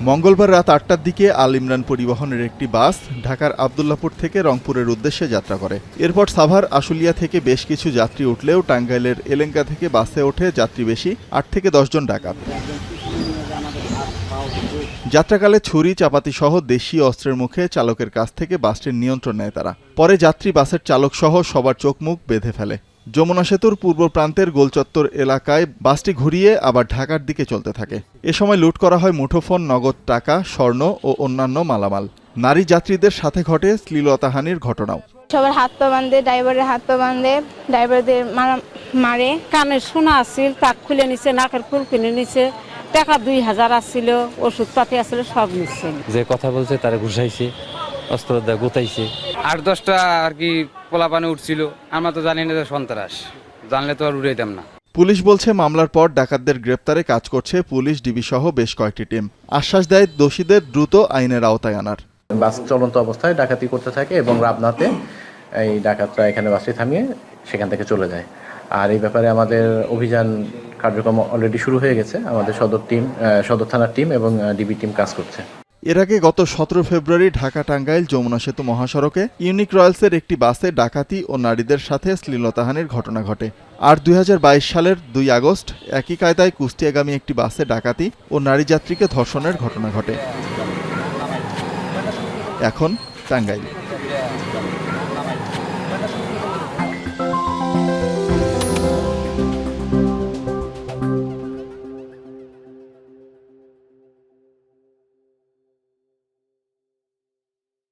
মঙ্গলবার রাত ৮টার দিকে আল ইমরান পরিবহনের একটি বাস ঢাকার আব্দুল্লাহপুর থেকে রংপুরের উদ্দেশ্যে যাত্রা করে। এরপর সাভার আশুলিয়া থেকে বেশ কিছু যাত্রী উঠলেও টাঙ্গাইলের এলেঙ্গা থেকে বাসে ওঠে যাত্রী বেশি ৮ থেকে ১০ জন ডাকাত। যাত্রাকালে ছুরি চাপাতি সহ দেশীয় অস্ত্রের মুখে চালকের কাছ থেকে বাসটির নিয়ন্ত্রণ নেয় তারা। পরে যাত্রী বাসের চালক সহ সবার চোখ মুখ বেঁধে ফেলে। যমুনা সেতুর পূর্ব প্রান্তের গোলচত্বর এলাকায় বাসটি ঘুরিয়ে আবার ঢাকার দিকে চলতে থাকে। এ সময় লুট করা হয় মুঠোফোন, নগদ টাকা, স্বর্ণ ও অন্যান্য মালামাল। নারী যাত্রীদের সাথে ঘটে শ্লীলতাহানির ঘটনাও। সবার হাত পা বাঁধে, ড্রাইভারের হাত পা বাঁধে, ড্রাইভারদের মারে। কানের সোনা আসছিল, তাক খুলে নিছে, নাকের ফুল কিনে নিছে, টাকা ২,০০০ আসছিল, ওষুধপাতি আসছিল, সব নিচ্ছে। যে কথা বলছে তারা ঘুষাইছে, অস্ত্র দিয়ে গুতাইছে। ৮-১০টা আর কি পোলাপানে উঠছিল। আমরা তো জানি না যে সন্ত্রাস, জানলে তো আর উড়াইতাম না। পুলিশ বলছে মামলার পর ডাকাতদের গ্রেপ্তারে কাজ করছে পুলিশ ডিবি সহ বেশ কয়েকটি টিম। আশ্বাস দেয় দোষীদের দ্রুত আইনের আওতায় আনার। বাস চলন্ত অবস্থায় ডাকাতি করতে থাকে এবং রাবনাতে এই ডাকাতরা এখানে বাসটি থামিয়ে সেখান থেকে চলে যায়। আর এই ব্যাপারে আমাদের অভিযান কার্যক্রম অলরেডি শুরু হয়ে গেছে। আমাদের সদর থানার টিম এবং ডিবি টিম কাজ করছে। এর আগে গত ১৭ ফেব্রুয়ারি ঢাকা টাঙ্গাইল যমুনা সেতু মহাসড়কে ইউনিক রয়্যালসের একটি বাসে ডাকাতি ও নারীদের সাথে শ্লীলতাহানির ঘটনা ঘটে। আর ২০২২ সালের ২ আগস্ট একই কায়দায় কুষ্টিয়াগামী একটি বাসে ডাকাতি ও নারী যাত্রীকে ধর্ষণের ঘটনা ঘটে। এখন টাঙ্গাইল।